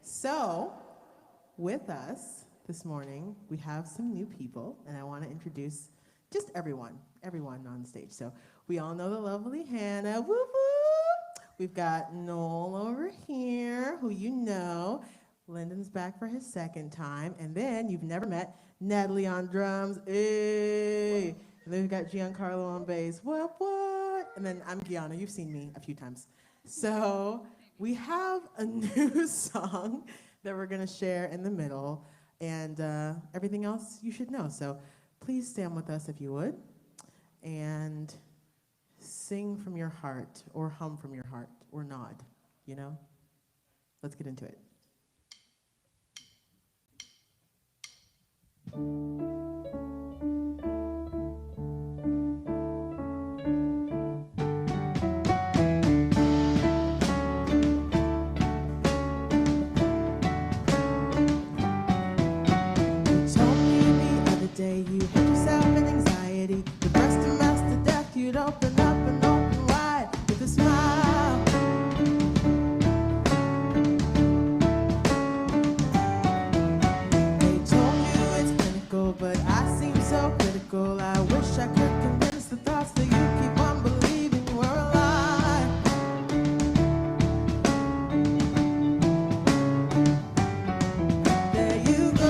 So, with us this morning, we have some new people, and I want to introduce just everyone on stage. So, we all know the lovely Hannah. Woo woo! We've got Noel over here, who you know. Lyndon's back for his second time. And then you've never met Natalie on drums. Hey! And then we've got Giancarlo on bass. What? And then I'm Gianna. You've seen me a few times. So we have a new song that we're going to share in the middle. And everything else you should know. So please stand with us if you would. And sing from your heart, or hum from your heart, or nod, you know? Let's get into it. Day you hurt yourself in anxiety, the breast and mess to death, you'd open up and open wide with a smile. They told you it's clinical, but I seem so critical. I wish I could convince the thoughts that you keep on believing were a lie. There you go.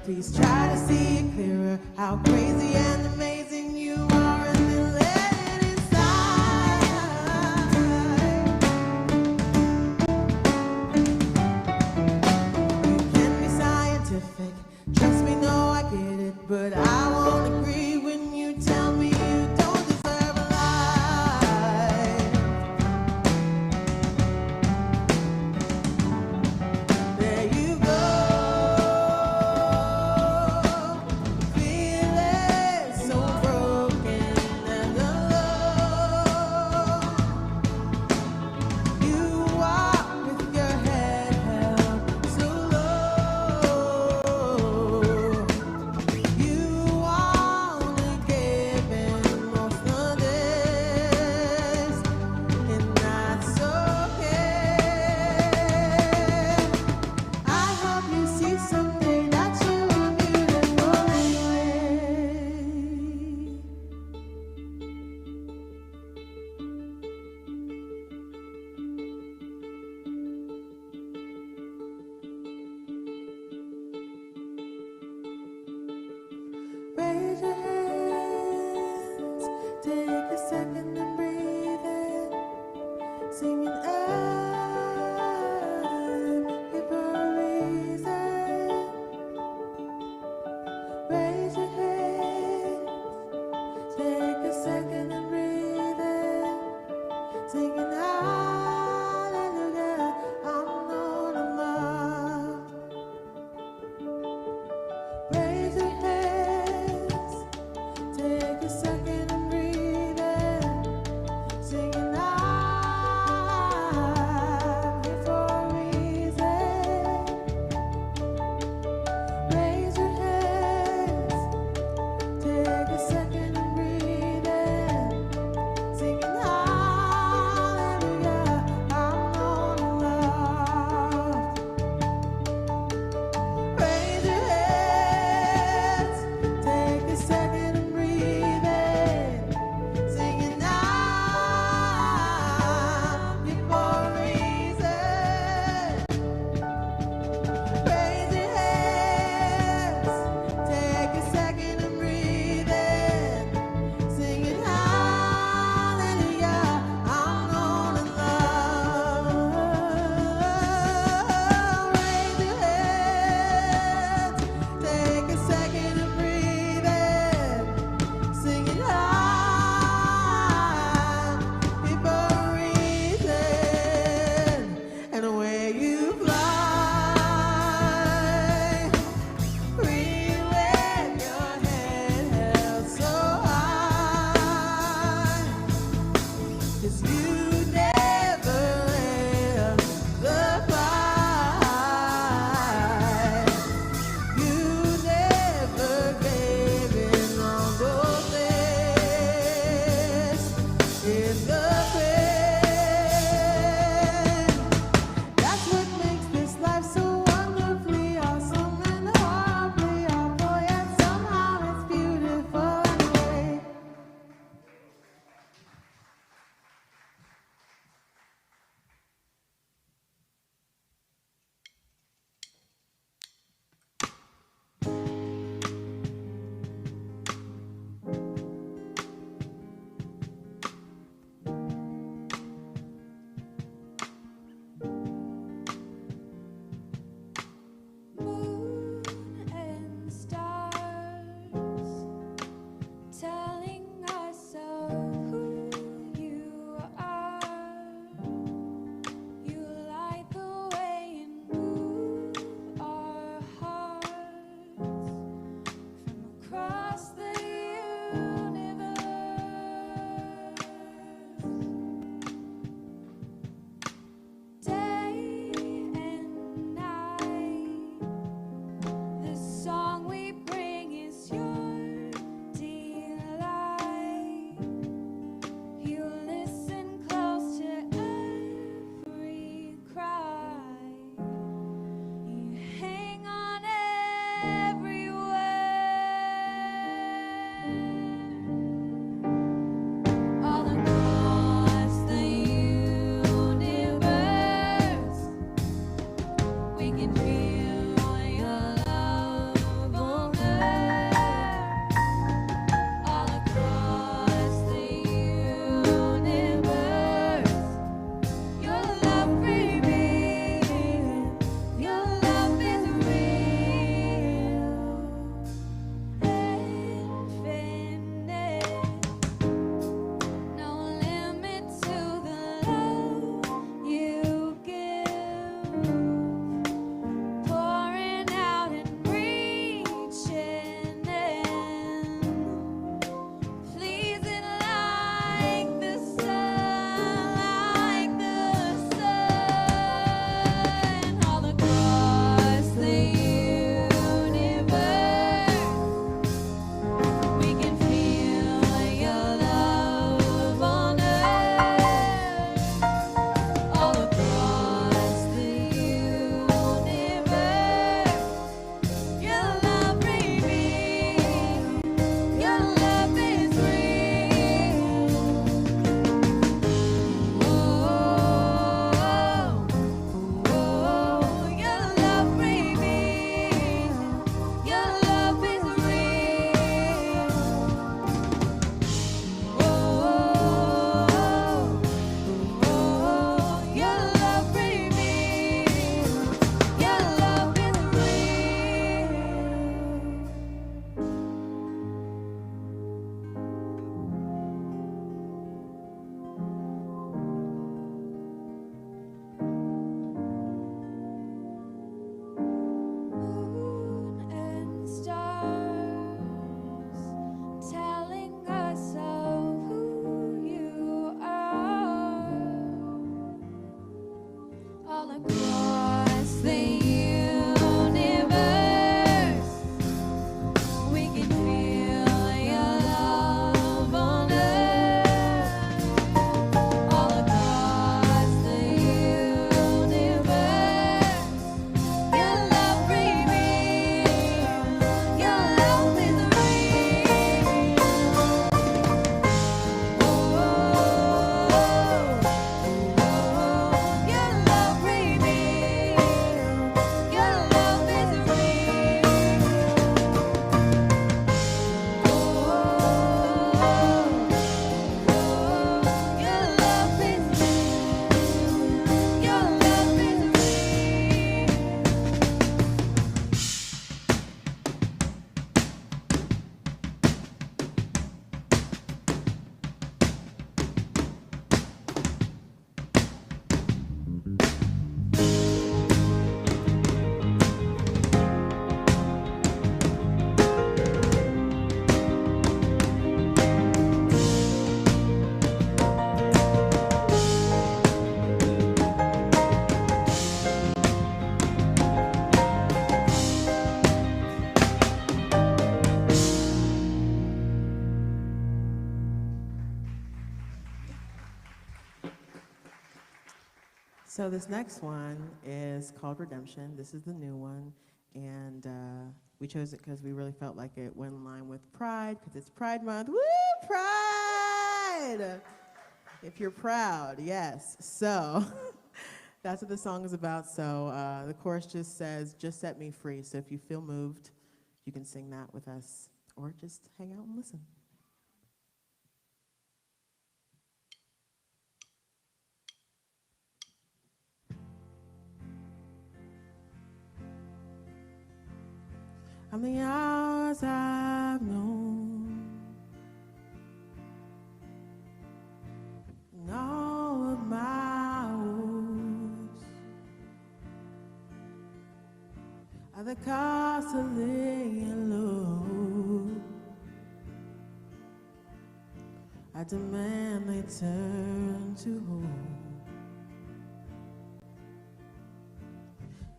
Please try to see it clearer, how crazy and amazing you are, and then let it inside. You can be scientific, trust me, no, I get it, but I won't agree when you tell me you don't deserve a life. There you go. Raise your hands, take a second and breathe in, singing I'm here for a reason. Raise your hands, take a second and breathe in, singing hallelujah, I'm known and loved. Raise your hands, take a second and breathe in, singing I So this next one is called Redemption. This is the new one, and we chose it because we really felt like it went in line with Pride, because it's Pride Month. Woo, Pride! If you're proud, yes. So that's what the song is about. So the chorus just says, "Just set me free." So if you feel moved, you can sing that with us, or just hang out and listen. I'm the hours I've known, and all of my woes are the cost of laying low. I demand they turn to home.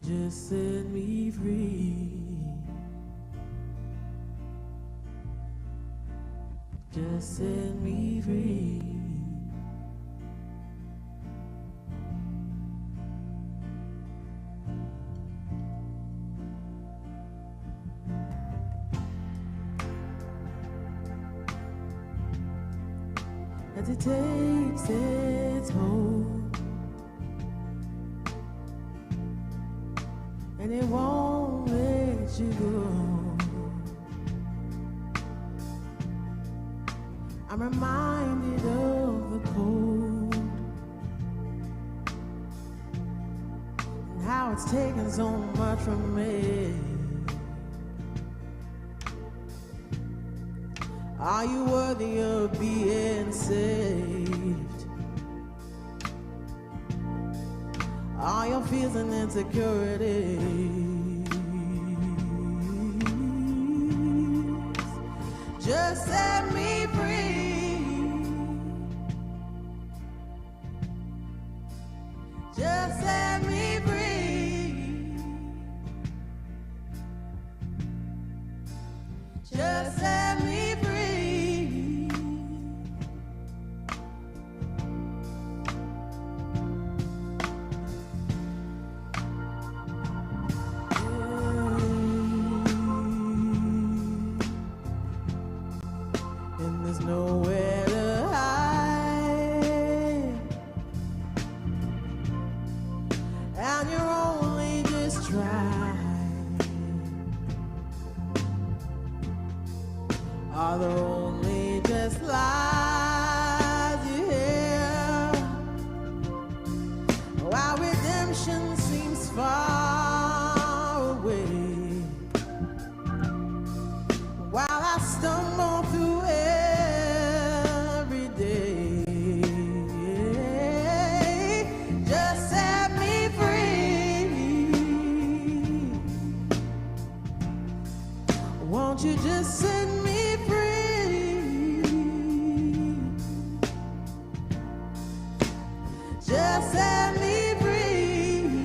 Just set me free. Just set me free. As it takes its hold, and it won't let you go. I'm reminded of the cold, and how it's taken so much from me. Are you worthy of being saved? Are your fears and insecurities just set me free? Just set me free. Just set me free. And there's nowhere to hide, and you're only just trying. Are there only just lies you hear? While redemption seems far away, while I stumble through every day, just set me free. Won't you just set me free? Just set me free.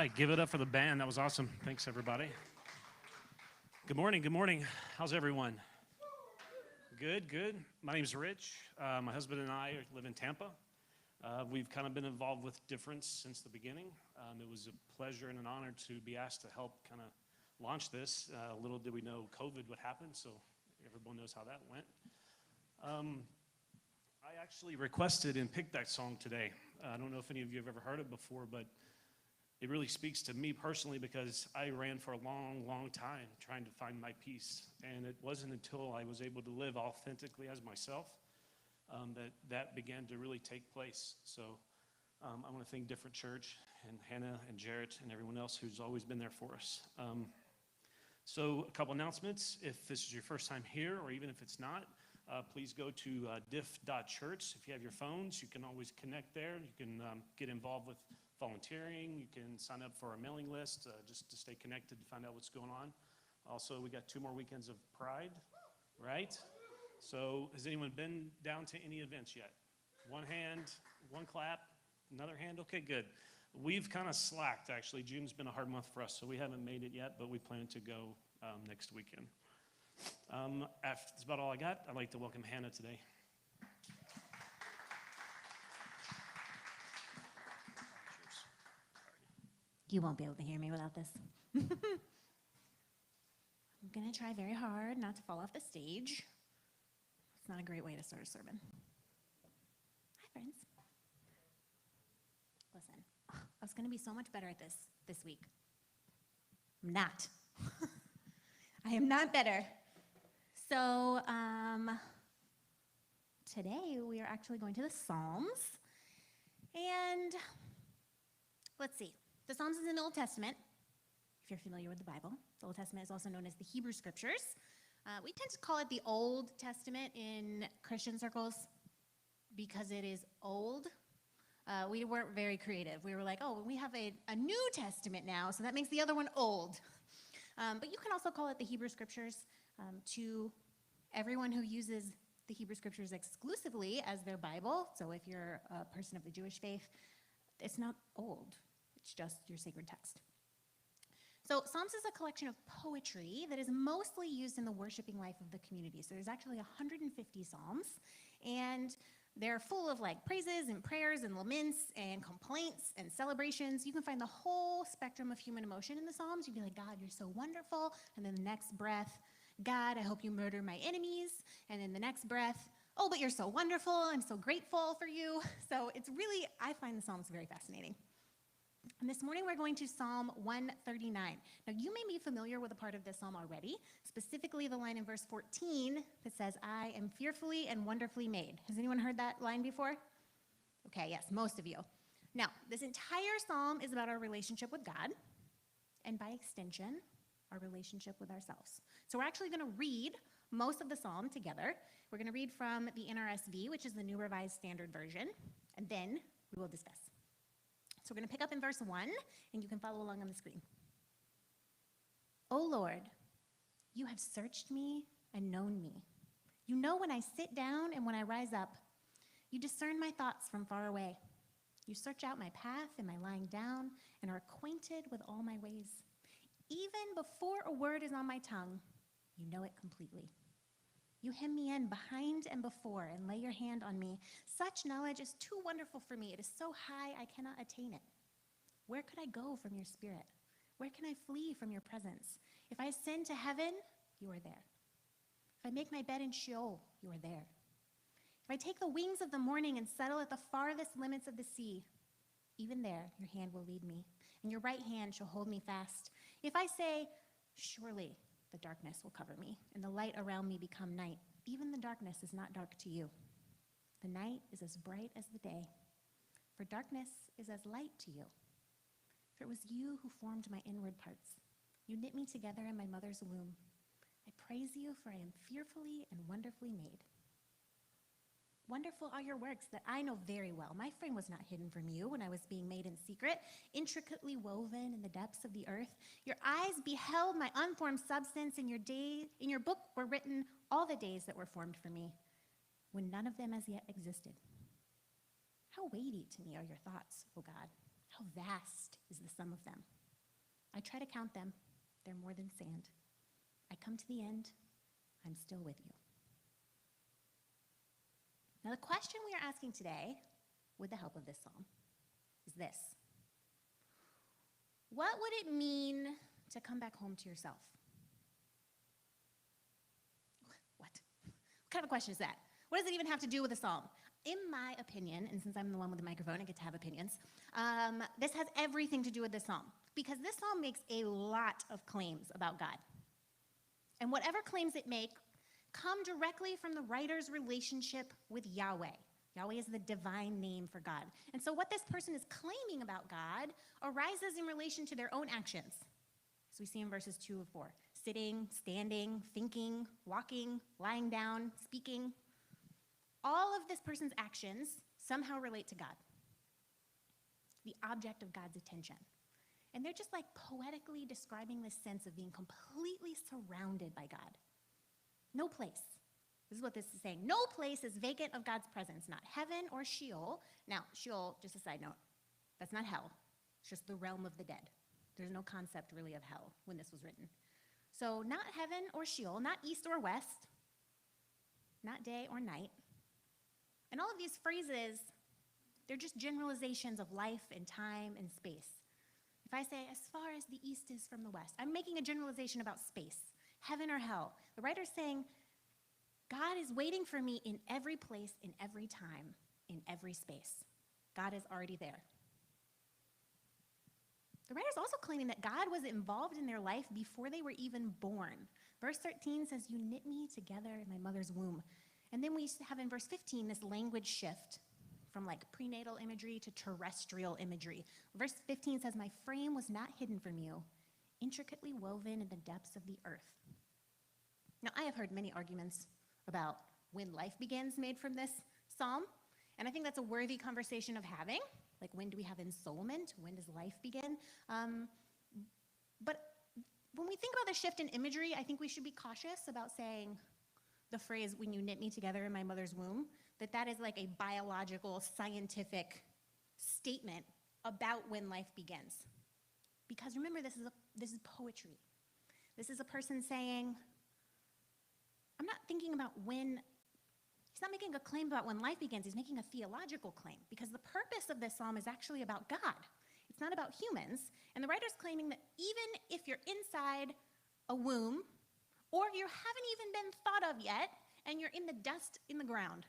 right, give it up for the band. That was awesome. Thanks, everybody. Good morning. Good morning. How's everyone? Good, good. My name's Rich. My husband and I live in Tampa. We've kind of been involved with Difference since the beginning. It was a pleasure and an honor to be asked to help kind of launch this. Little did we know COVID would happen, so everyone knows how that went. I actually requested and picked that song today. I don't know if any of you have ever heard it before, but it really speaks to me personally because I ran for a long, long time trying to find my peace. And it wasn't until I was able to live authentically as myself that began to really take place. So I want to thank Different Church and Hannah and Jarrett and everyone else who's always been there for us. So a couple announcements. If this is your first time here, or even if it's not, please go to diff.church. If you have your phones, you can always connect there. You can get involved with volunteering. You can sign up for our mailing list just to stay connected to find out what's going on. Also, we got 2 more weekends of Pride, right? So has anyone been down to any events yet? One hand, one clap, another hand? Okay, good. We've kind of slacked, actually. June's been a hard month for us, so we haven't made it yet, but we plan to go next weekend. That's about all I got. I'd like to welcome Hannah today. You won't be able to hear me without this. I'm going to try very hard not to fall off the stage. It's not a great way to start a sermon. Hi, friends. Listen, I was going to be so much better at this week. I'm not. I am not better. So today we are actually going to the Psalms. And let's see. The Psalms is in the Old Testament, if you're familiar with the Bible. The Old Testament is also known as the Hebrew Scriptures. We tend to call it the Old Testament in Christian circles because it is old. We weren't very creative. We were like, oh, we have a New Testament now, so that makes the other one old. But you can also call it the Hebrew Scriptures to everyone who uses the Hebrew Scriptures exclusively as their Bible. So if you're a person of the Jewish faith, it's not old. It's just your sacred text. So Psalms is a collection of poetry that is mostly used in the worshiping life of the community. So there's actually 150 Psalms, and they're full of like praises and prayers and laments and complaints and celebrations. You can find the whole spectrum of human emotion in the Psalms. You'd be like, God, you're so wonderful. And then the next breath, God, I hope you murder my enemies. And then the next breath, oh, but you're so wonderful. I'm so grateful for you. So it's really, I find the Psalms very fascinating. And this morning we're going to Psalm 139. Now you may be familiar with a part of this psalm already, specifically the line in verse 14 that says, I am fearfully and wonderfully made. Has anyone heard that line before? Okay, yes, most of you. Now, this entire psalm is about our relationship with God, and by extension, our relationship with ourselves. So we're actually going to read most of the psalm together. We're going to read from the NRSV, which is the New Revised Standard Version, and then we will discuss. So we're going to pick up in verse 1, and you can follow along on the screen. O Lord, you have searched me and known me. You know when I sit down and when I rise up. You discern my thoughts from far away. You search out my path and my lying down and are acquainted with all my ways. Even before a word is on my tongue, you know it completely. You hem me in behind and before and lay your hand on me. Such knowledge is too wonderful for me. It is so high I cannot attain it. Where could I go from your spirit? Where can I flee from your presence? If I ascend to heaven, you are there. If I make my bed in Sheol, you are there. If I take the wings of the morning and settle at the farthest limits of the sea, even there your hand will lead me, and your right hand shall hold me fast. If I say, surely the darkness will cover me, and the light around me become night, even the darkness is not dark to you. The night is as bright as the day, for darkness is as light to you. For it was you who formed my inward parts. You knit me together in my mother's womb. I praise you, for I am fearfully and wonderfully made. Wonderful are your works that I know very well. My frame was not hidden from you when I was being made in secret, intricately woven in the depths of the earth. Your eyes beheld my unformed substance. In your book were written all the days that were formed for me, when none of them as yet existed. How weighty to me are your thoughts, O God. How vast is the sum of them. I try to count them. They're more than sand. I come to the end. I'm still with you. Now, the question we are asking today, with the help of this psalm, is this. What would it mean to come back home to yourself? What? What kind of a question is that? What does it even have to do with a psalm? In my opinion, and since I'm the one with the microphone, I get to have opinions, this has everything to do with this psalm, because this psalm makes a lot of claims about God. And whatever claims it makes come directly from the writer's relationship with Yahweh. Yahweh is the divine name for God. And so what this person is claiming about God arises in relation to their own actions. As we see in verses 2 and 4, sitting, standing, thinking, walking, lying down, speaking. All of this person's actions somehow relate to God, the object of God's attention. And they're just like poetically describing this sense of being completely surrounded by God. No place. This is what this is saying. No place is vacant of God's presence, not heaven or Sheol. Now, Sheol, just a side note, that's not hell. It's just the realm of the dead. There's no concept really of hell when this was written. So not heaven or Sheol, not east or west, not day or night. And all of these phrases, they're just generalizations of life and time and space. If I say, as far as the east is from the west, I'm making a generalization about space, heaven or hell. The writer's saying, God is waiting for me in every place, in every time, in every space. God is already there. The writer's also claiming that God was involved in their life before they were even born. Verse 13 says, you knit me together in my mother's womb. And then we have in verse 15 this language shift from like prenatal imagery to terrestrial imagery. Verse 15 says, my frame was not hidden from you, intricately woven in the depths of the earth. Now, I have heard many arguments about when life begins made from this psalm, and I think that's a worthy conversation of having. Like, when do we have ensoulment? When does life begin? But when we think about the shift in imagery, I think we should be cautious about saying the phrase, when you knit me together in my mother's womb, that is like a biological, scientific statement about when life begins. Because remember, this is poetry. This is a person saying, I'm not thinking about when, he's not making a claim about when life begins, he's making a theological claim, because the purpose of this psalm is actually about God. It's not about humans, and the writer's claiming that even if you're inside a womb, or you haven't even been thought of yet, and you're in the dust in the ground,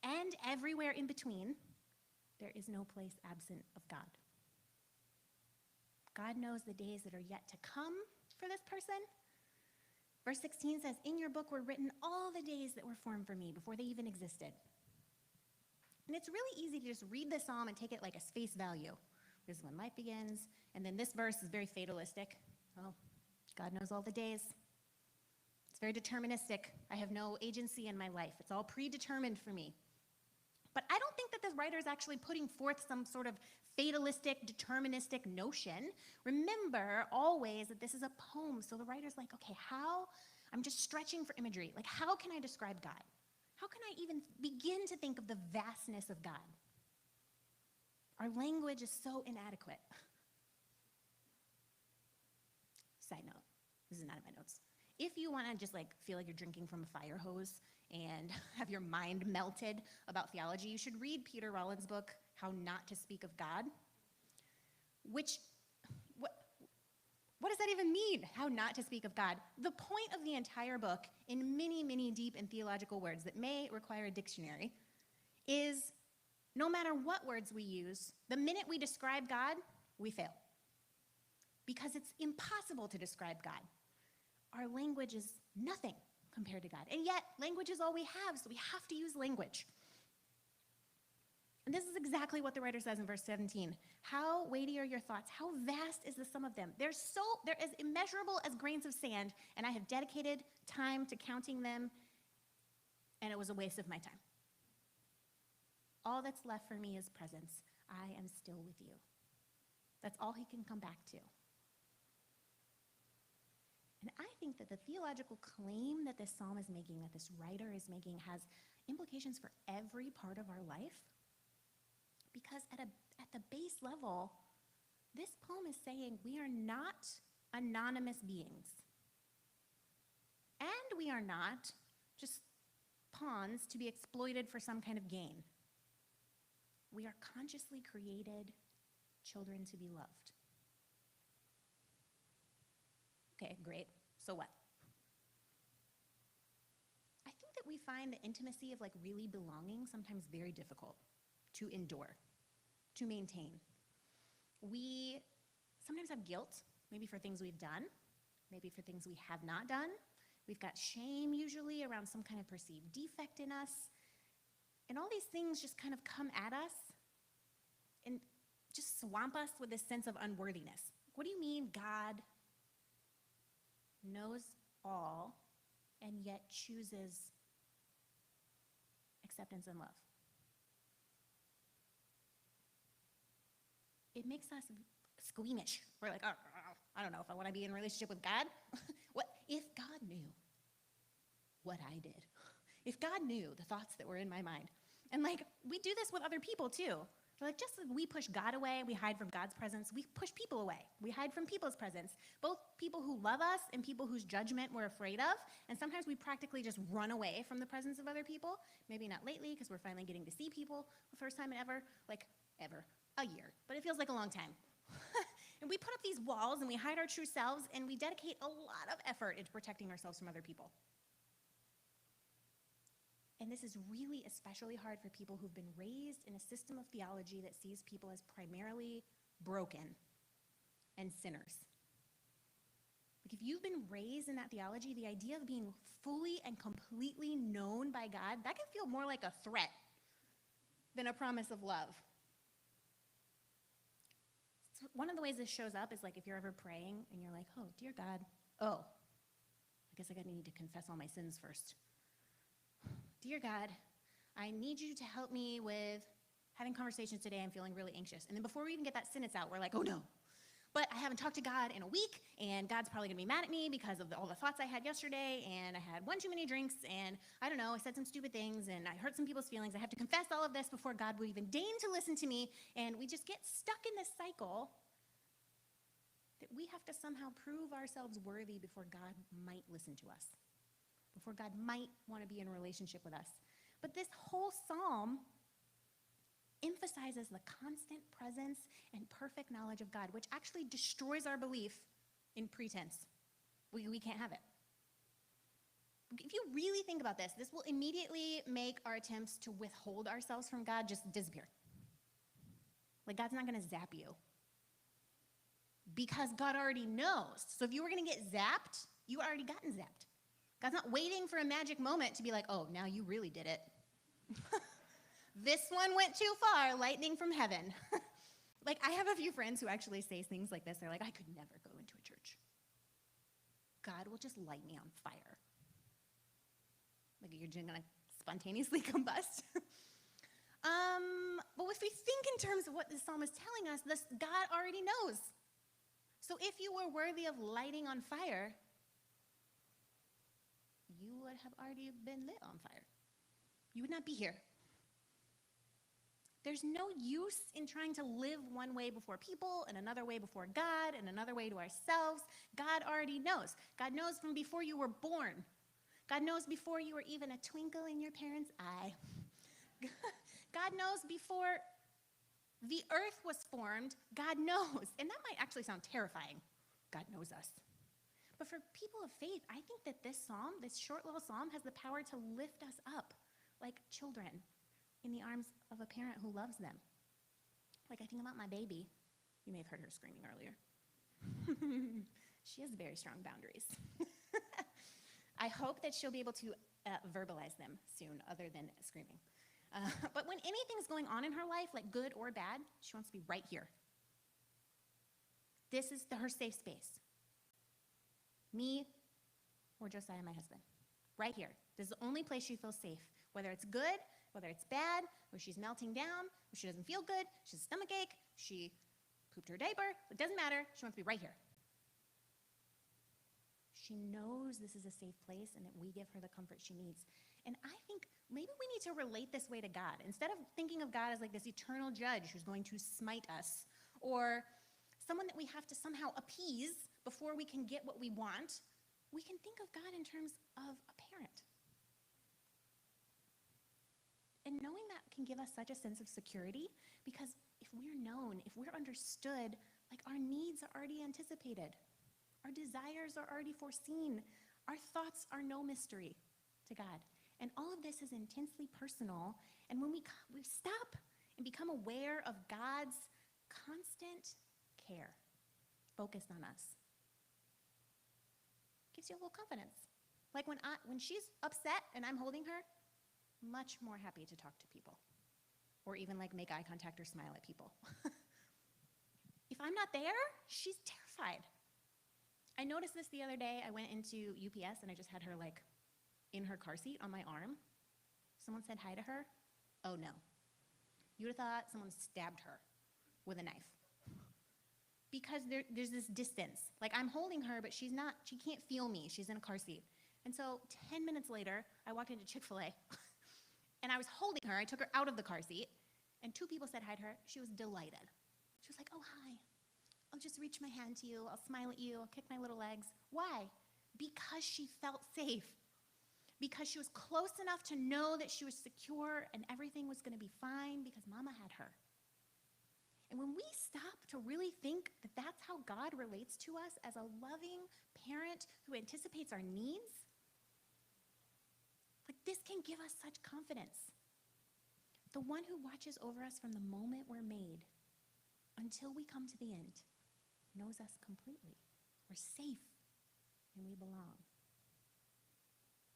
and everywhere in between, there is no place absent of God. God knows the days that are yet to come for this person. Verse 16 says, in your book were written all the days that were formed for me before they even existed. And it's really easy to just read this psalm and take it like as face value. This is when life begins, and then this verse is very fatalistic. Oh, God knows all the days. It's very deterministic. I have no agency in my life. It's all predetermined for me. But I don't think that this writer is actually putting forth some sort of fatalistic, deterministic notion. Remember always that this is a poem, so the writer's like, okay, I'm just stretching for imagery. Like, how can I describe God? How can I even begin to think of the vastness of God? Our language is so inadequate. Side note, this is not in my notes. If you want to just like feel like you're drinking from a fire hose and have your mind melted about theology, you should read Peter Rollins' book, How Not to Speak of God, what does that even mean, how not to speak of God? The point of the entire book, in many, many deep and theological words that may require a dictionary, is no matter what words we use, the minute we describe God, we fail. Because it's impossible to describe God. Our language is nothing compared to God. And yet, language is all we have, so we have to use language. And this is exactly what the writer says in verse 17. How weighty are your thoughts? How vast is the sum of them? They're as immeasurable as grains of sand, and I have dedicated time to counting them, and it was a waste of my time. All that's left for me is presence. I am still with you. That's all he can come back to. And I think that the theological claim that this psalm is making, that this writer is making, has implications for every part of our life. Because at the base level, This poem is saying we are not anonymous beings. And we are not just pawns to be exploited for some kind of gain. We are consciously created children to be loved. Okay, great. So what? I think that we find the intimacy of like really belonging sometimes very difficult to endure, to maintain. We sometimes have guilt, maybe for things we've done, maybe for things we have not done. We've got shame usually around some kind of perceived defect in us. And all these things just kind of come at us and just swamp us with this sense of unworthiness. What do you mean God knows all and yet chooses acceptance and love? It makes us squeamish. We're like, oh, I don't know if I want to be in a relationship with God. What if God knew what I did? If God knew the thoughts that were in my mind. And like, we do this with other people too. Like, just as we push God away, we hide from God's presence, we push people away. We hide from people's presence, both people who love us and people whose judgment we're afraid of. And sometimes we practically just run away from the presence of other people. Maybe not lately, because we're finally getting to see people the first time in ever, a year. But it feels like a long time. And we put up these walls and we hide our true selves and we dedicate a lot of effort into protecting ourselves from other people. And this is really especially hard for people who've been raised in a system of theology that sees people as primarily broken and sinners. Like if you've been raised in that theology, the idea of being fully and completely known by God, that can feel more like a threat than a promise of love. So one of the ways this shows up is like if you're ever praying and you're like, oh, dear God, I guess I need to confess all my sins first. Dear God, I need you to help me with having conversations today. I'm feeling really anxious. And then before we even get that sentence out, we're like, oh no. But I haven't talked to God in a week, and God's probably gonna be mad at me because of all the thoughts I had yesterday, and I had one too many drinks, and I don't know, I said some stupid things, and I hurt some people's feelings. I have to confess all of this before God will even deign to listen to me, and we just get stuck in this cycle that we have to somehow prove ourselves worthy before God might listen to us, before God might want to be in a relationship with us. But this whole psalm emphasizes the constant presence and perfect knowledge of God, which actually destroys our belief in pretense. We can't have it. If you really think about this, this will immediately make our attempts to withhold ourselves from God just disappear. Like God's not going to zap you because God already knows. So if you were going to get zapped, you already gotten zapped. God's not waiting for a magic moment to be like, oh, now you really did it. This one went too far, lightning from heaven. Like, I have a few friends who actually say things like this. They're like, I could never go into a church. God will just light me on fire. Like, you're just gonna spontaneously combust. But if we think in terms of what this psalm is telling us, this God already knows. So if you were worthy of lighting on fire, you would have already been lit on fire. You would not be here. There's no use in trying to live one way before people and another way before God and another way to ourselves. God already knows. God knows from before you were born. God knows before you were even a twinkle in your parents' eye. God knows before the earth was formed. God knows. And that might actually sound terrifying. God knows us. But for people of faith, I think that this psalm, this short little psalm, has the power to lift us up like children in the arms of a parent who loves them. Like I think about my baby. You may have heard her screaming earlier. She has very strong boundaries. I hope that she'll be able to verbalize them soon, other than screaming. But when anything's going on in her life, like good or bad, she wants to be right here. This is her safe space. Me or Josiah, my husband. Right here. This is the only place she feels safe. Whether it's good, whether it's bad, where she's melting down, where she doesn't feel good, she has a stomach ache, she pooped her diaper, it doesn't matter, she wants to be right here. She knows this is a safe place and that we give her the comfort she needs. And I think maybe we need to relate this way to God. Instead of thinking of God as like this eternal judge who's going to smite us, or someone that we have to somehow appease before we can get what we want, we can think of God in terms of a parent. And knowing that can give us such a sense of security, because if we're known, if we're understood, like our needs are already anticipated, our desires are already foreseen, our thoughts are no mystery to God. And all of this is intensely personal. And when we stop and become aware of God's constant care focused on us, gives you a little confidence. Like when she's upset and I'm holding her, much more happy to talk to people, or even like make eye contact or smile at people. If I'm not there, she's terrified. I noticed this the other day. I went into UPS and I just had her like in her car seat on my arm. Someone said hi to her. Oh no. You would have thought someone stabbed her with a knife. Because there's this distance. Like I'm holding her, but she can't feel me. She's in a car seat. And so 10 minutes later, I walked into Chick-fil-A and I was holding her. I took her out of the car seat and 2 people said hi to her. She was delighted. She was like, oh, hi. I'll just reach my hand to you. I'll smile at you. I'll kick my little legs. Why? Because she felt safe. Because she was close enough to know that she was secure and everything was going to be fine because Mama had her. And when we stop to really think that that's how God relates to us as a loving parent who anticipates our needs, like this can give us such confidence. The one who watches over us from the moment we're made until we come to the end knows us completely. We're safe and we belong.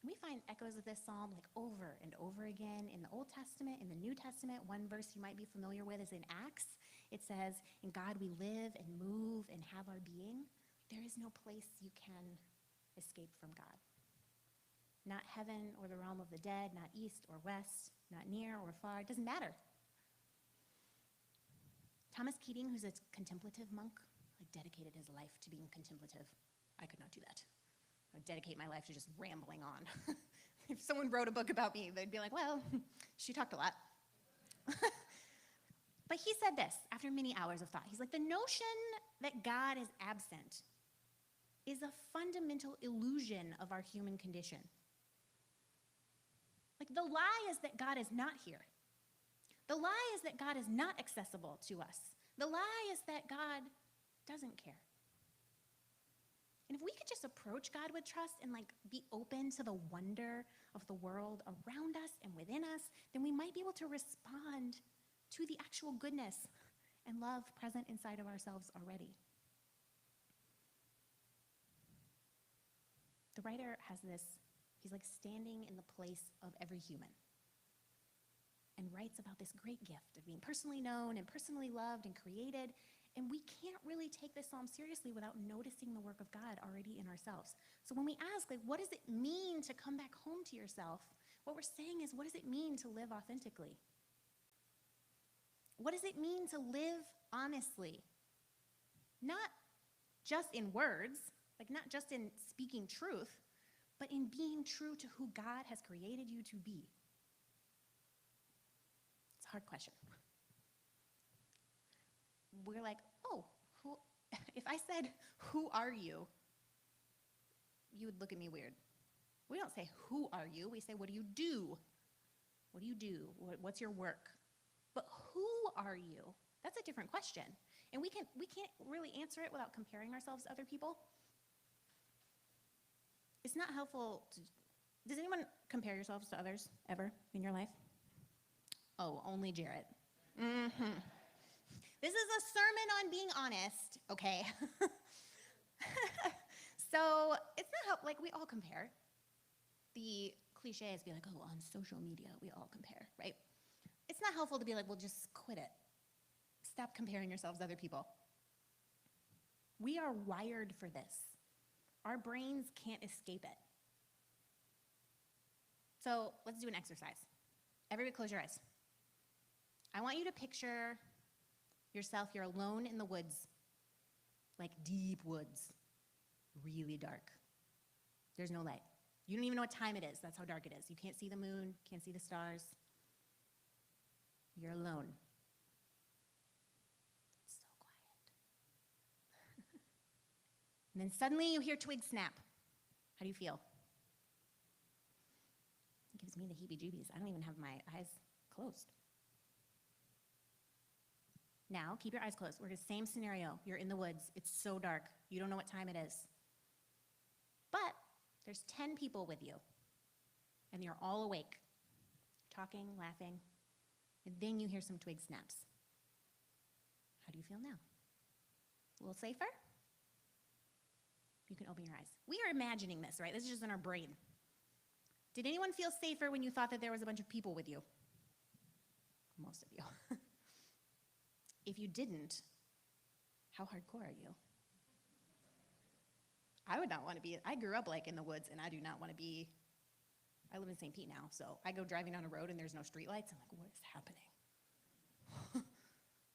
And we find echoes of this psalm like over and over again in the Old Testament, in the New Testament. One verse you might be familiar with is in Acts. It says, in God we live and move and have our being. There is no place you can escape from God. Not heaven or the realm of the dead, not east or west, not near or far, it doesn't matter. Thomas Keating, who's a contemplative monk, like dedicated his life to being contemplative. I could not do that. I would dedicate my life to just rambling on. If someone wrote a book about me, they'd be like, well, she talked a lot. But he said this after many hours of thought. He's like, the notion that God is absent is a fundamental illusion of our human condition. Like the lie is that God is not here. The lie is that God is not accessible to us. The lie is that God doesn't care. And if we could just approach God with trust and like be open to the wonder of the world around us and within us, then we might be able to respond to the actual goodness and love present inside of ourselves already. The writer has this, he's like standing in the place of every human and writes about this great gift of being personally known and personally loved and created. And we can't really take this psalm seriously without noticing the work of God already in ourselves. So when we ask, like, what does it mean to come back home to yourself? What we're saying is, what does it mean to live authentically? What does it mean to live honestly? Not just in words, like not just in speaking truth, but in being true to who God has created you to be. It's a hard question. We're like, oh, if I said, who are you? You would look at me weird. We don't say, who are you? We say, what do you do? What do you do? What's your work? But who are you? That's a different question. And we can't really answer it without comparing ourselves to other people. It's not helpful does anyone compare yourselves to others ever in your life? Oh, only Jarrett. Mm-hmm. This is a sermon on being honest, okay? So it's not helpful, like we all compare. The cliche is be like, oh, on social media, we all compare, right? It's not helpful to be like, well, just quit it. Stop comparing yourselves to other people. We are wired for this. Our brains can't escape it. So let's do an exercise. Everybody close your eyes. I want you to picture yourself, you're alone in the woods, like deep woods, really dark. There's no light. You don't even know what time it is. That's how dark it is. You can't see the moon, can't see the stars. You're alone. It's so quiet. And then suddenly you hear twigs snap. How do you feel? It gives me the heebie-jeebies. I don't even have my eyes closed. Now, keep your eyes closed. We're in the same scenario. You're in the woods. It's so dark. You don't know what time it is. But there's 10 people with you, and you're all awake, talking, laughing, and then you hear some twig snaps. How do you feel now? A little safer? You can open your eyes. We are imagining this, right? This is just in our brain. Did anyone feel safer when you thought that there was a bunch of people with you? Most of you. If you didn't, how hardcore are you? I would not want to be, I grew up like in the woods, and I do not want to be, I live in St. Pete now, so I go driving down a road and there's no streetlights. I'm like, what is happening?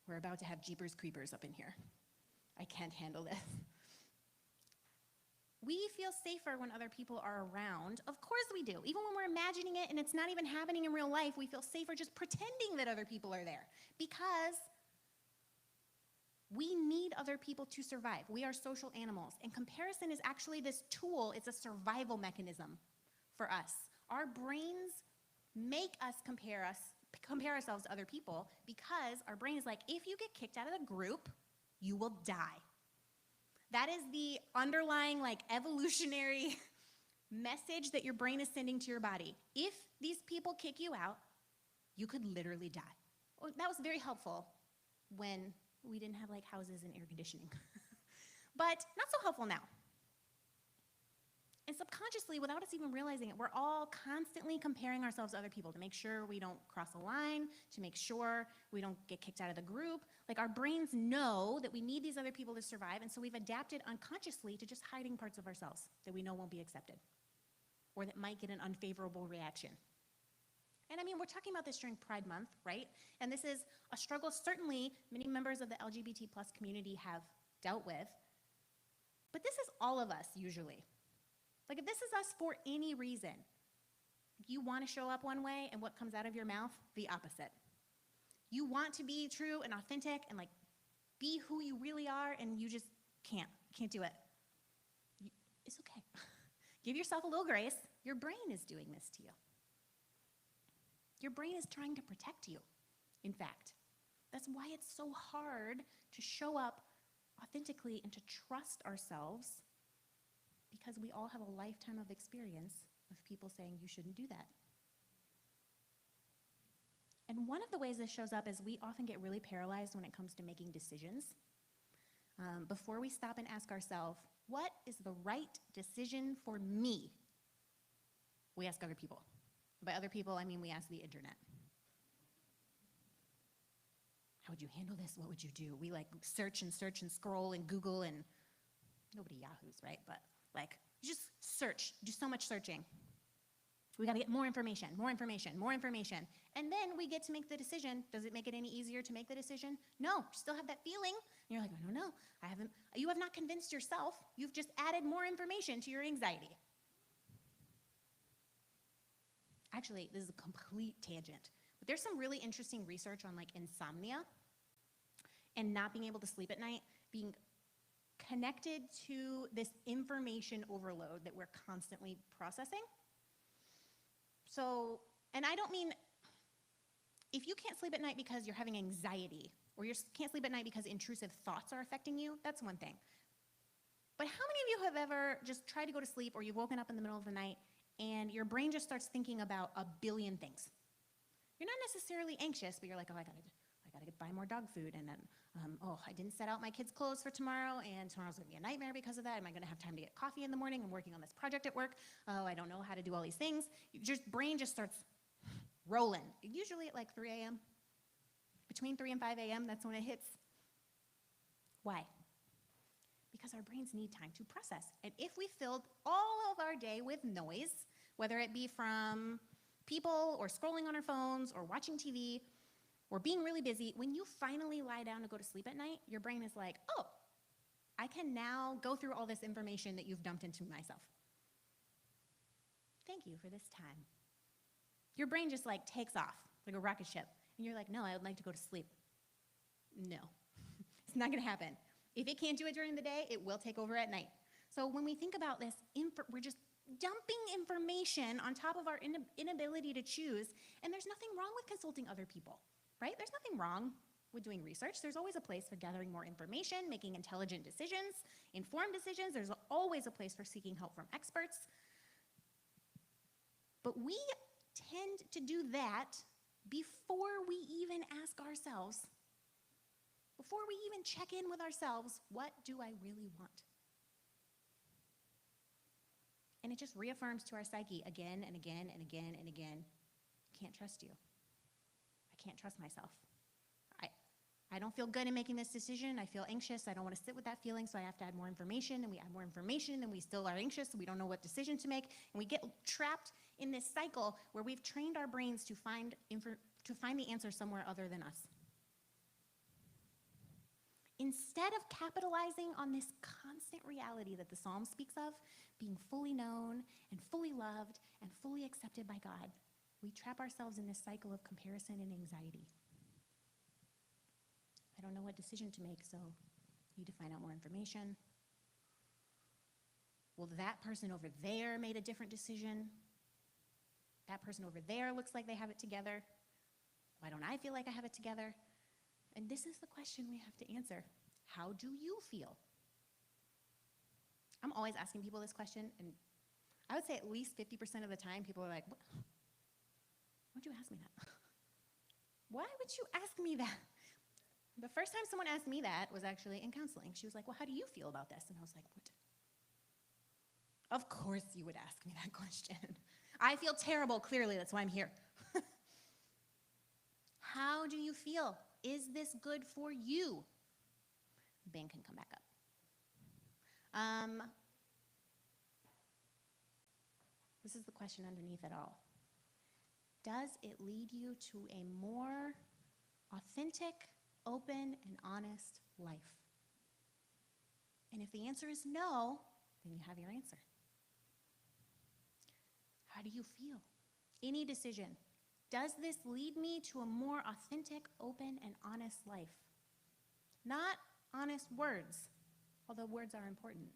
We're about to have Jeepers Creepers up in here. I can't handle this. We feel safer when other people are around. Of course we do. Even when we're imagining it and it's not even happening in real life, we feel safer just pretending that other people are there. Because we need other people to survive. We are social animals. And comparison is actually this tool. It's a survival mechanism for us. Our brains make us compare ourselves to other people because our brain is like, if you get kicked out of the group, you will die. That is the underlying evolutionary message that your brain is sending to your body. If these people kick you out, you could literally die. Well, that was very helpful when we didn't have houses and air conditioning. But not so helpful now. And subconsciously, without us even realizing it, we're all constantly comparing ourselves to other people to make sure we don't cross a line, to make sure we don't get kicked out of the group. Our brains know that we need these other people to survive, and so we've adapted unconsciously to just hiding parts of ourselves that we know won't be accepted or that might get an unfavorable reaction. And I mean, we're talking about this during Pride Month, right? And this is a struggle certainly many members of the LGBT plus community have dealt with. But this is all of us, usually. If this is us for any reason, you want to show up one way, and what comes out of your mouth? The opposite. You want to be true and authentic and be who you really are, and you just can't. You can't do it. It's okay. Give yourself a little grace. Your brain is doing this to you. Your brain is trying to protect you, in fact. That's why it's so hard to show up authentically and to trust ourselves, because we all have a lifetime of experience of people saying you shouldn't do that. And one of the ways this shows up is we often get really paralyzed when it comes to making decisions. Before we stop and ask ourselves, what is the right decision for me? We ask other people. By other people, I mean we ask the internet. How would you handle this? What would you do? We search and scroll and Google, and nobody Yahoos, right? But just search, do so much searching. We got to get more information. And then we get to make the decision. Does it make it any easier to make the decision? No, you still have that feeling. And you're like, I don't know. You have not convinced yourself. You've just added more information to your anxiety. Actually, this is a complete tangent. But there's some really interesting research on insomnia and not being able to sleep at night, being connected to this information overload that we're constantly processing. So, and I don't mean, if you can't sleep at night because you're having anxiety, or you can't sleep at night because intrusive thoughts are affecting you, that's one thing. But how many of you have ever just tried to go to sleep, or you've woken up in the middle of the night and your brain just starts thinking about a billion things? You're not necessarily anxious, but you're like, oh, I gotta buy more dog food, and then, I didn't set out my kids' clothes for tomorrow, and tomorrow's gonna be a nightmare because of that. Am I gonna have time to get coffee in the morning? I'm working on this project at work. Oh, I don't know how to do all these things. Your brain just starts rolling. Usually at 3 a.m. Between 3 and 5 a.m., that's when it hits. Why? Because our brains need time to process. And if we filled all of our day with noise, whether it be from people or scrolling on our phones or watching TV or being really busy, when you finally lie down to go to sleep at night, your brain is like, oh, I can now go through all this information that you've dumped into myself. Thank you for this time. Your brain just takes off like a rocket ship. And you're like, no, I would like to go to sleep. No, it's not gonna happen. If it can't do it during the day, it will take over at night. So when we think about this, we're just dumping information on top of our inability to choose, and there's nothing wrong with consulting other people, right? There's nothing wrong with doing research. There's always a place for gathering more information, making intelligent decisions, informed decisions. There's always a place for seeking help from experts. But we tend to do that before we even ask ourselves, before we even check in with ourselves, what do I really want? And it just reaffirms to our psyche again and again and again and again, I can't trust you. I can't trust myself. I don't feel good in making this decision. I feel anxious. I don't want to sit with that feeling, so I have to add more information, and we add more information, and we still are anxious, so we don't know what decision to make, and we get trapped in this cycle where we've trained our brains to find the answer somewhere other than us. Instead of capitalizing on this constant reality that the Psalm speaks of, being fully known and fully loved and fully accepted by God, we trap ourselves in this cycle of comparison and anxiety. I don't know what decision to make, so I need to find out more information. Well, that person over there made a different decision. That person over there looks like they have it together. Why don't I feel like I have it together? And this is the question we have to answer. How do you feel? I'm always asking people this question, and I would say at least 50% of the time people are like, why'd you ask me that? Why would you ask me that? The first time someone asked me that was actually in counseling. She was like, well, how do you feel about this? And I was like, what? Of course you would ask me that question. I feel terrible, clearly, that's why I'm here. How do you feel? Is this good for you? Ben can come back up. This is the question underneath it all. Does it lead you to a more authentic, open, and honest life? And if the answer is no, then you have your answer. How do you feel? Any decision. Does this lead me to a more authentic, open, and honest life? Not honest words, although words are important.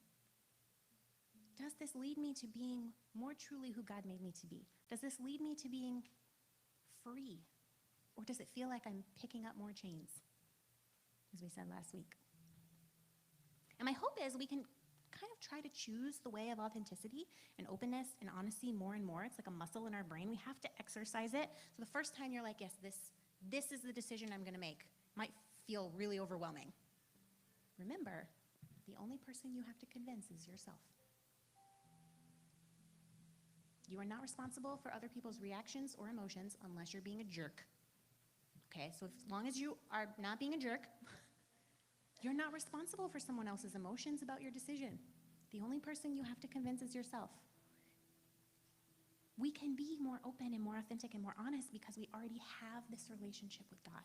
Does this lead me to being more truly who God made me to be? Does this lead me to being free? Or does it feel like I'm picking up more chains, as we said last week? And my hope is we can kind of try to choose the way of authenticity and openness and honesty more and more. It's like a muscle in our brain. We have to exercise it. So the first time you're like, yes, this is the decision I'm going to make, might feel really overwhelming. Remember, the only person you have to convince is yourself. You are not responsible for other people's reactions or emotions unless you're being a jerk. Okay, so as long as you are not being a jerk, you're not responsible for someone else's emotions about your decision. The only person you have to convince is yourself. We can be more open and more authentic and more honest because we already have this relationship with God.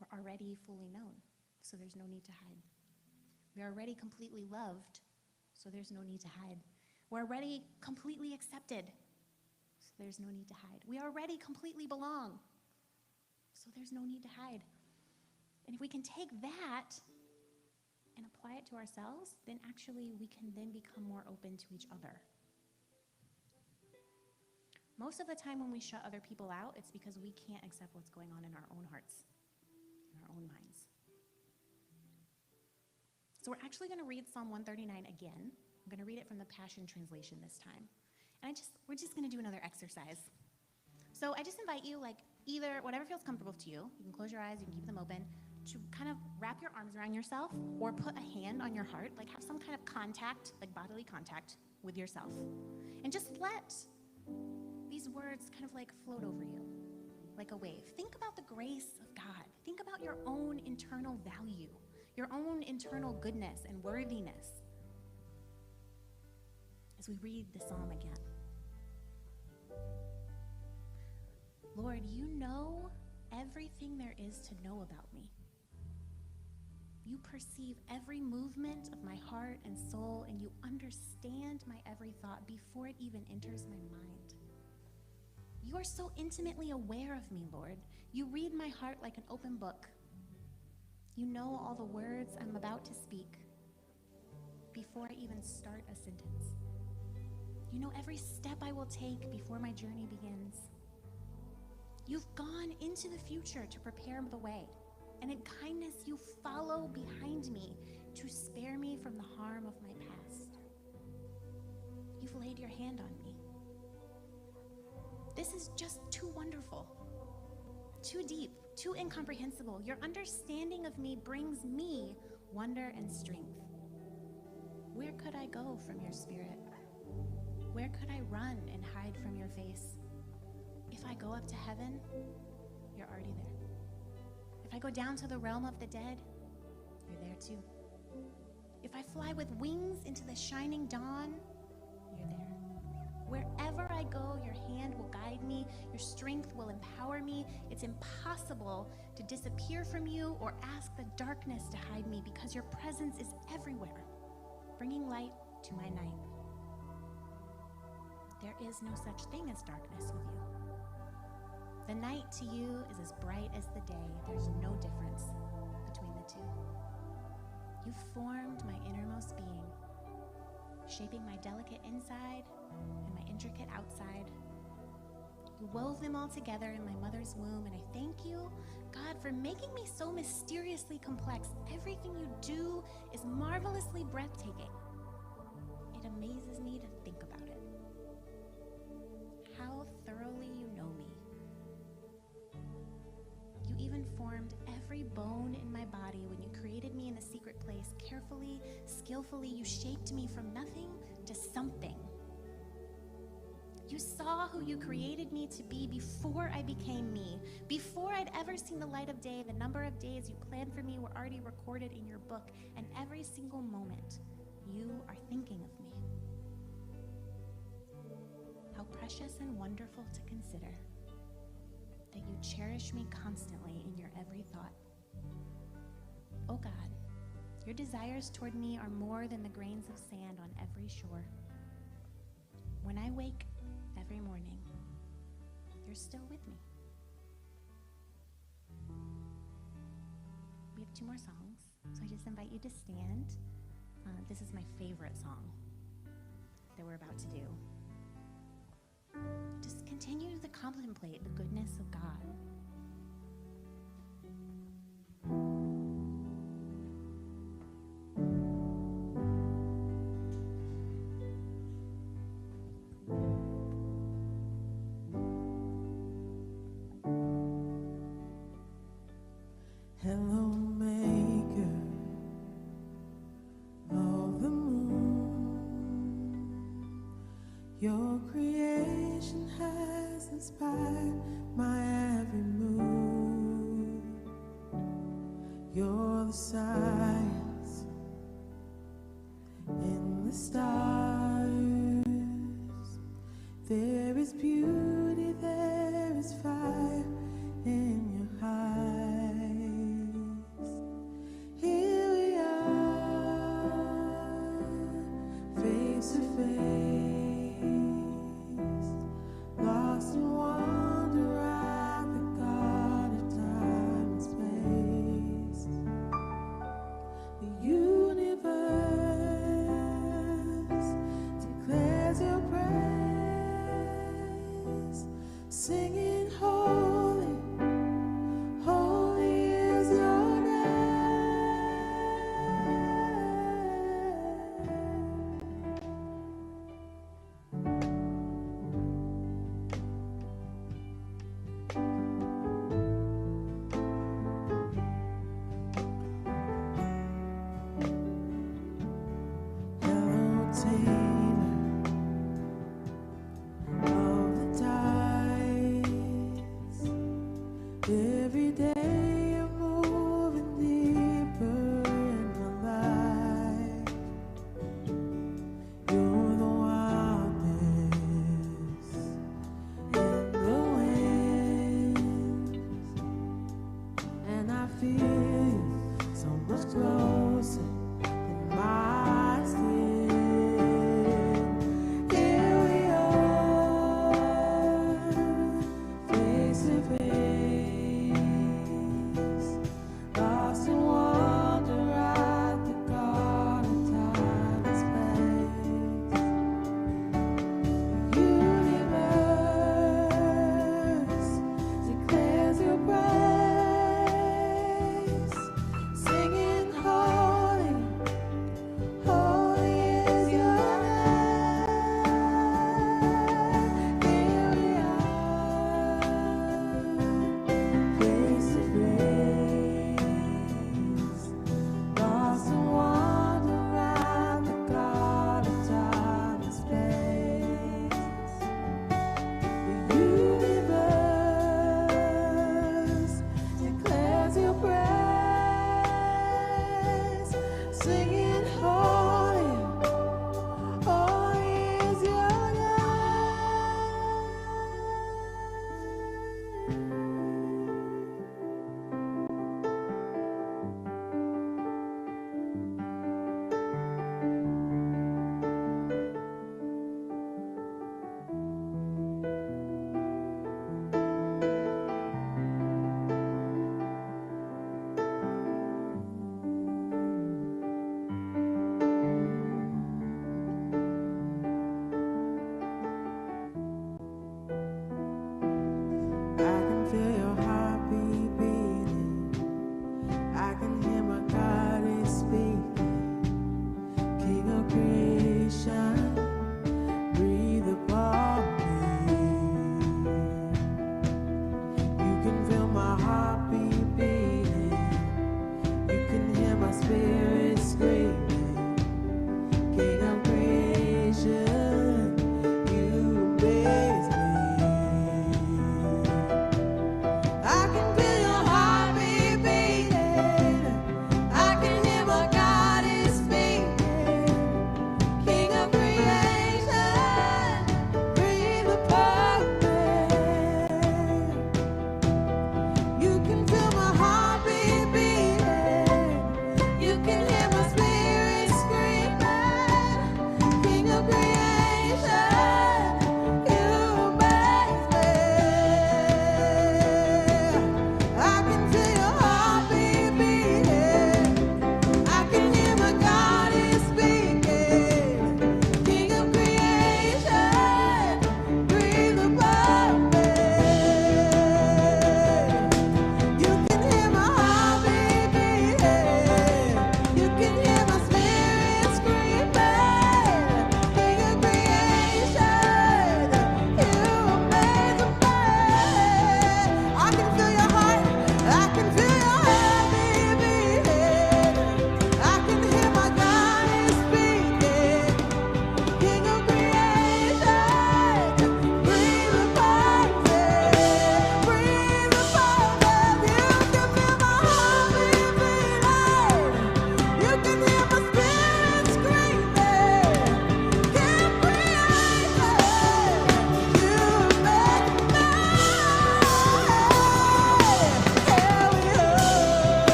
We're already fully known, so there's no need to hide. We're already completely loved, so there's no need to hide. We're already completely accepted, so there's no need to hide. We already completely belong, so there's no need to hide. And if we can take that and apply it to ourselves, then actually we can then become more open to each other. Most of the time when we shut other people out, it's because we can't accept what's going on in our own hearts, in our own minds. So we're actually going to read Psalm 139 again. I'm going to read it from the Passion Translation this time. And we're just going to do another exercise. So I just invite you, either whatever feels comfortable to you, you can close your eyes, you can keep them open, to kind of wrap your arms around yourself or put a hand on your heart, have some kind of contact, bodily contact with yourself. And just let these words kind of float over you like a wave. Think about the grace of God. Think about your own internal value, your own internal goodness and worthiness as we read the psalm again. Lord, you know everything there is to know about me. You perceive every movement of my heart and soul, and you understand my every thought before it even enters my mind. You are so intimately aware of me, Lord. You read my heart like an open book. You know all the words I'm about to speak. before I even start a sentence. You know every step I will take before my journey begins. You've gone into the future to prepare the way, and in kindness you follow behind me to spare me from the harm of my past. You've laid your hand on me. This is just too wonderful, too deep, too incomprehensible. Your understanding of me brings me wonder and strength. Where could I go from your spirit? Where could I run and hide from your face? If I go up to heaven, you're already there. If I go down to the realm of the dead, you're there too. If I fly with wings into the shining dawn, you're there. Wherever I go, your hand will guide me, your strength will empower me. It's impossible to disappear from you or ask the darkness to hide me, because your presence is everywhere, bringing light to my night. There is no such thing as darkness with you. The night to you is as bright as the day. There's no difference between the two. You formed my innermost being, shaping my delicate inside and my intricate outside. You wove them all together in my mother's womb, and I thank you, God, for making me so mysteriously complex. Everything you do is marvelously breathtaking. It amazes me to think about it. How thoroughly you know me. You even formed every bone in my body when you created me in a secret place. Carefully, skillfully, you shaped me from nothing to something. You saw who you created me to be before I became me. Before I'd ever seen the light of day, the number of days you planned for me were already recorded in your book, and every single moment, you are thinking of me. How precious and wonderful to consider that you cherish me constantly in your every thought. Oh God, your desires toward me are more than the grains of sand on every shore. When I wake every morning, you're still with me. We have 2 more songs, so I just invite you to stand. This is my favorite song that we're about to do. Just continue to contemplate the goodness of God. Hello, maker of the moon. Your creation has inspired my every move. You're the science in the stars. There is beauty, there is fire in your eyes. Here we are, face to face, lost in wonder at the God of time and space. The universe declares your praise, singing holy, holy is your Hello, tamer of the tides. Every day you're moving deeper in my life. You're the wildness in the winds, and I feel you so much closer than my skin.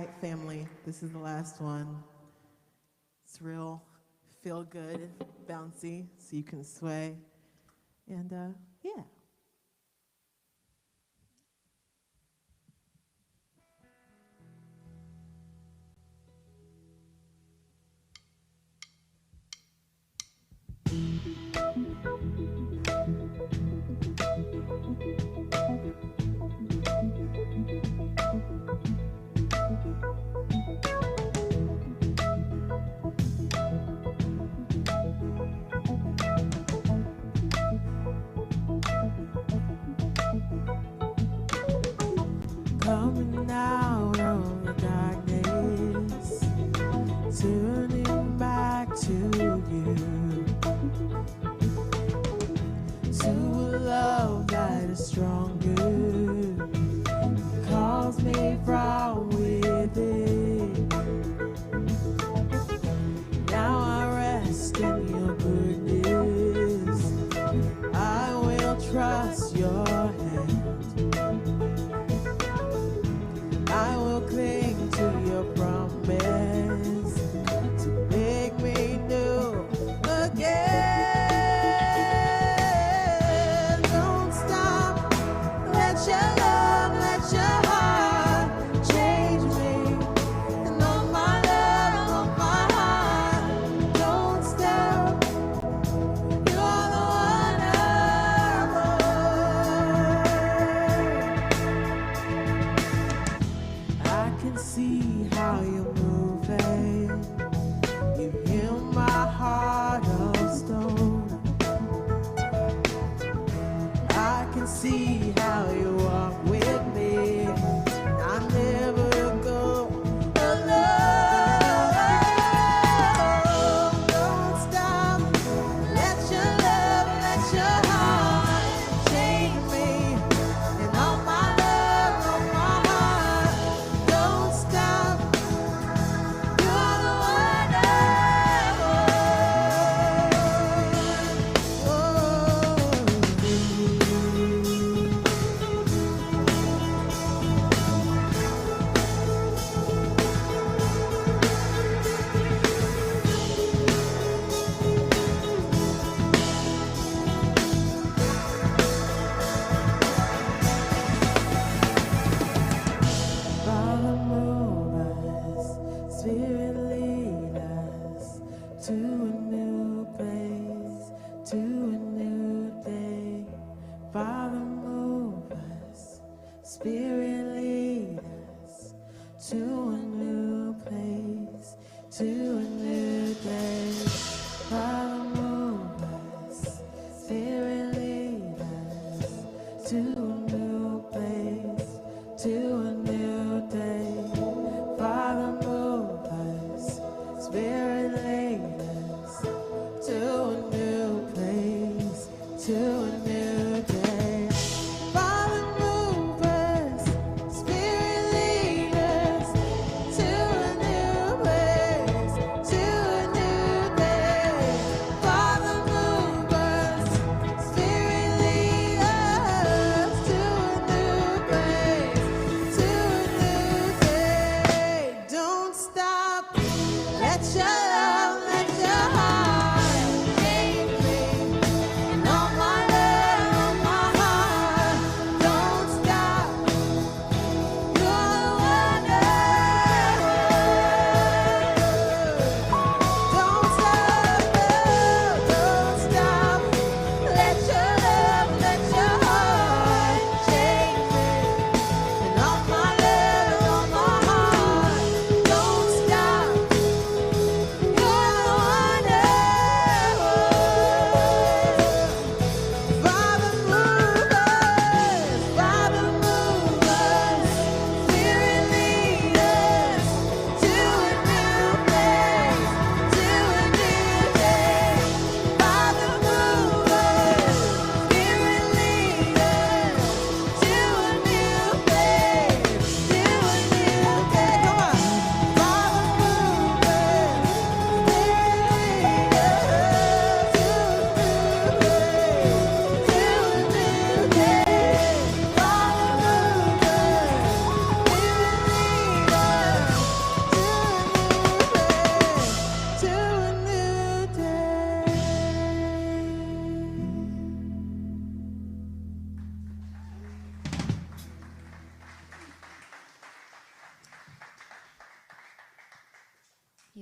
right, family, this is the last one. It's real feel good, bouncy, so you can sway. And yeah. Coming out of the darkness, turning back to you, to a love that is stronger, calls me from within. Now I rest in your goodness, I will trust your hand. I will cling to your promise to make me new again. Don't stop, let your love, let your heart change me. And all my love, all my heart, don't stop. You're the one I want. I can see how you're moving. You heal my heart of stone. I can see how you walk with me. I never go alone. Don't stop. Let your love, let your heart change me. And all my love, all my heart, don't stop. You're the one I Father, move us, Spirit, lead us to a new place, to a new day. Father, move us, Spirit, lead us to a new place, to a new day. Father, move us, Spirit, lead us to a new place, to a new day. Father, move us, Spirit, lead us to a new place, to a new day. Father, move us, Spirit, lead us to a new place, to a new day. Father, move us, Spirit, lead us to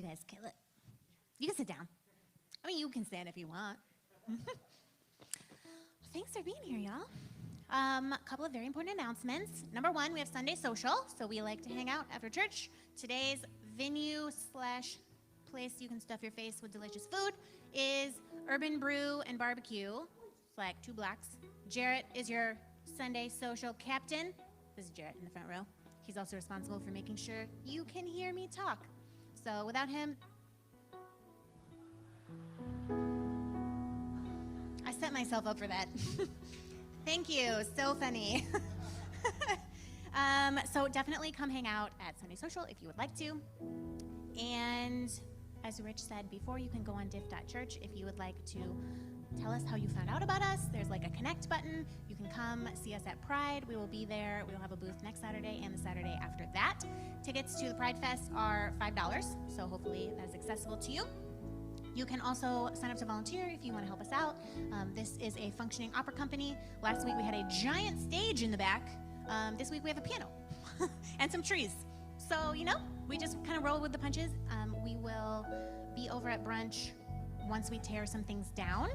guys kill it. You can sit down. I mean, you can stand if you want. Thanks for being here, y'all. A couple of very important announcements. Number one, we have Sunday social, so we like to hang out after church. Today's venue / place you can stuff your face with delicious food is Urban Brew and Barbecue. It's like 2 blocks. Jarrett is your Sunday social captain. This is Jarrett in the front row. He's also responsible for making sure you can hear me talk. So without him, I set myself up for that. Thank you, so funny. So definitely come hang out at Sunday Social if you would like to. And as Rich said before, you can go on diff.church if you would like to tell us how you found out about us. There's like a connect button. You can come see us at Pride. We will be there. We will have a booth next Saturday and the Saturday after that. Tickets to the Pride Fest are $5, so hopefully that is accessible to you. You can also sign up to volunteer if you want to help us out. This is a functioning opera company. Last week we had a giant stage in the back. This week we have a piano and some trees. So, we just kind of roll with the punches. We will be over at brunch once we tear some things down.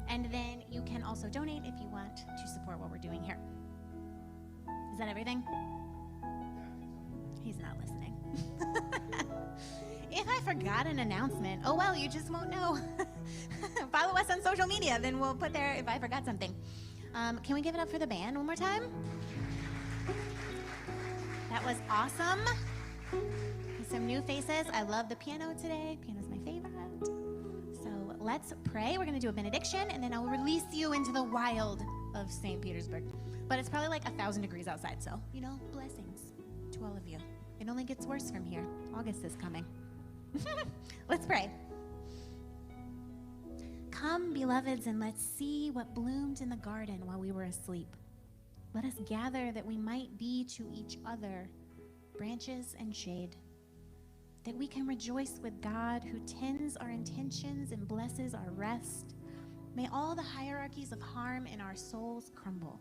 And then you can also donate if you want to support what we're doing here. Is that everything? He's not listening. If I forgot an announcement, oh well, you just won't know. Follow us on social media, then we'll put there if I forgot something. Can we give it up for the band one more time? That was awesome. Some new faces. I love the piano today. Piano's my favorite. So let's pray. We're going to do a benediction, and then I'll release you into the wild of St. Petersburg. But it's probably like 1,000 degrees outside, so, blessings to all of you. It only gets worse from here. August is coming. Let's pray. Come, beloveds, and let's see what bloomed in the garden while we were asleep. Let us gather that we might be to each other branches and shade, that we can rejoice with God who tends our intentions and blesses our rest. May all the hierarchies of harm in our souls crumble.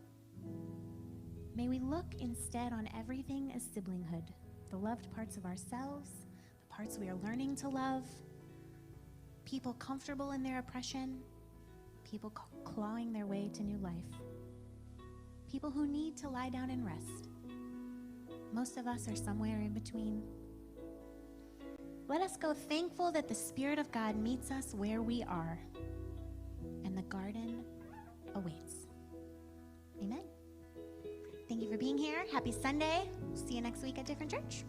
May we look instead on everything as siblinghood, the loved parts of ourselves, the parts we are learning to love, people comfortable in their oppression, people clawing their way to new life, people who need to lie down and rest. Most of us are somewhere in between. Let us go thankful that the Spirit of God meets us where we are, and the garden awaits. Amen. Thank you for being here. Happy Sunday. See you next week at Different Church.